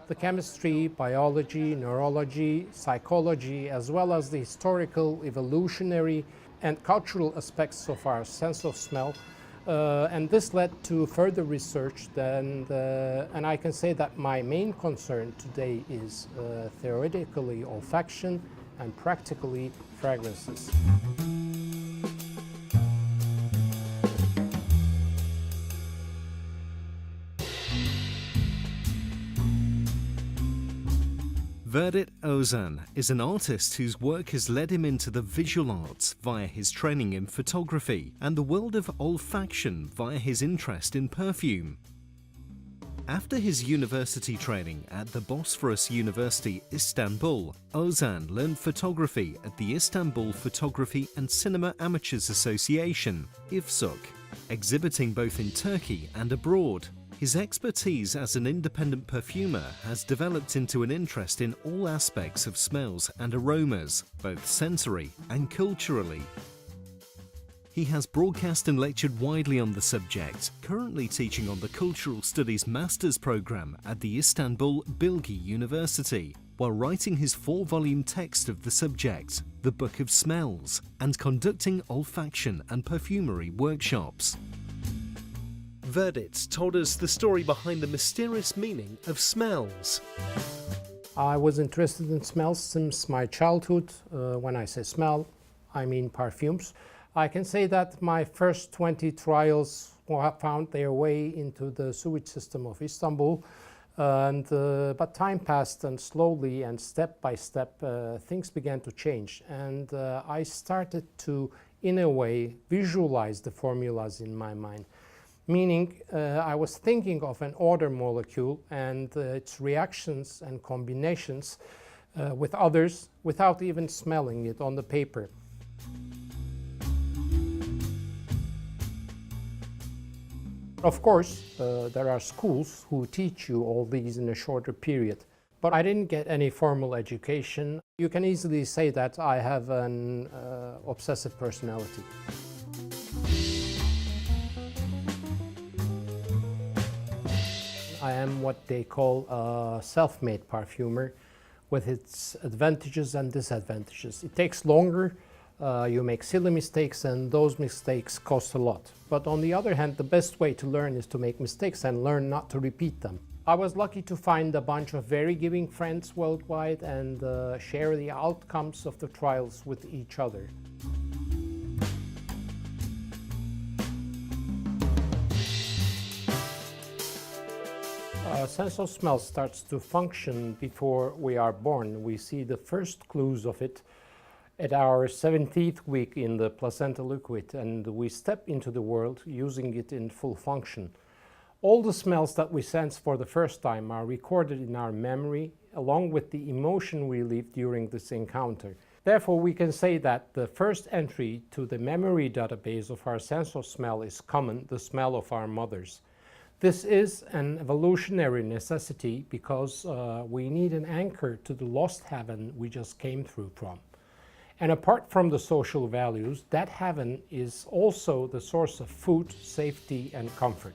The chemistry, biology, neurology, psychology, as well as the historical, evolutionary, and cultural aspects of our sense of smell. And this led to further research, and I can say that my main concern today is theoretically olfaction and practically fragrances. Vedat Ozan is an artist whose work has led him into the visual arts via his training in photography and the world of olfaction via his interest in perfume. After his university training at the Bosphorus University, Istanbul, Ozan learned photography at the Istanbul Photography and Cinema Amateurs Association, IFSUK, exhibiting both in Turkey and abroad. His expertise as an independent perfumer has developed into an interest in all aspects of smells and aromas, both sensory and culturally. He has broadcast and lectured widely on the subject, currently teaching on the Cultural Studies Master's Programme at the Istanbul Bilgi University, while writing his 4-volume text of the subject, The Book of Smells, and conducting olfaction and perfumery workshops. Vedat told us the story behind the mysterious meaning of smells. I was interested in smells since my childhood. When I say smell, I mean perfumes. I can say that my first 20 trials found their way into the sewage system of Istanbul. But time passed, and slowly and step by step things began to change. And I started to, in a way, visualize the formulas in my mind. Meaning, I was thinking of an odor molecule and its reactions and combinations with others without even smelling it on the paper. Of course, there are schools who teach you all these in a shorter period, but I didn't get any formal education. You can easily say that I have an obsessive personality. I am what they call a self-made perfumer, with its advantages and disadvantages. It takes longer, you make silly mistakes, and those mistakes cost a lot. But on the other hand, the best way to learn is to make mistakes and learn not to repeat them. I was lucky to find a bunch of very giving friends worldwide and share the outcomes of the trials with each other. Sense of smell starts to function before we are born. We see the first clues of it at our 17th week in the placenta liquid, and we step into the world using it in full function. All the smells that we sense for the first time are recorded in our memory, along with the emotion we live during this encounter. Therefore, we can say that the first entry to the memory database of our sense of smell is common, the smell of our mothers. This is an evolutionary necessity because we need an anchor to the lost heaven we just came through from. And apart from the social values, that heaven is also the source of food, safety, and comfort.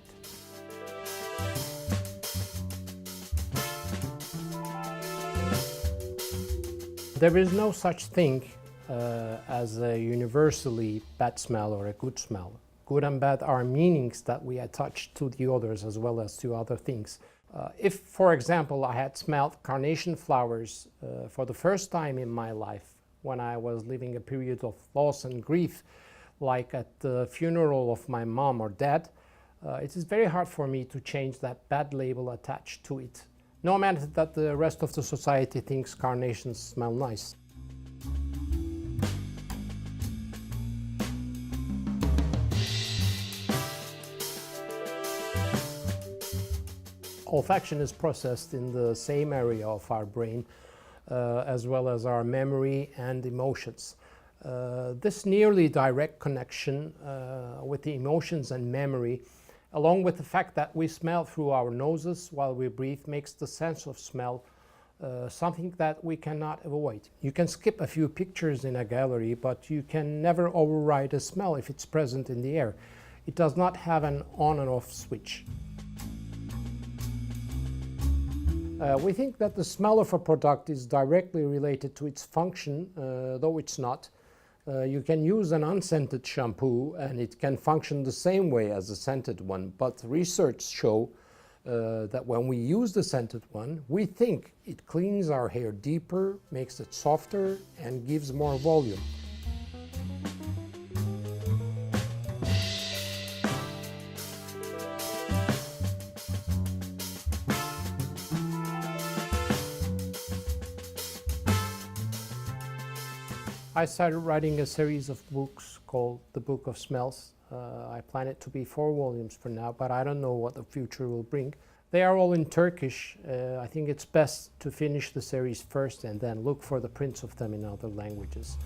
There is no such thing as a universally bad smell or a good smell. Good and bad are meanings that we attach to the others as well as to other things. If, for example, I had smelled carnation flowers for the first time in my life when I was living a period of loss and grief, like at the funeral of my mom or dad, it is very hard for me to change that bad label attached to it, no matter that the rest of the society thinks carnations smell nice. Olfaction is processed in the same area of our brain as well as our memory and emotions. This nearly direct connection with the emotions and memory, along with the fact that we smell through our noses while we breathe, makes the sense of smell something that we cannot avoid. You can skip a few pictures in a gallery, but you can never override a smell if it's present in the air. It does not have an on and off switch. We think that the smell of a product is directly related to its function, though it's not. You can use an unscented shampoo and it can function the same way as a scented one, but research show that when we use the scented one, we think it cleans our hair deeper, makes it softer, and gives more volume. I started writing a series of books called The Book of Smells. I plan it to be 4 volumes for now, but I don't know what the future will bring. They are all in Turkish. I think it's best to finish the series first and then look for the prints of them in other languages.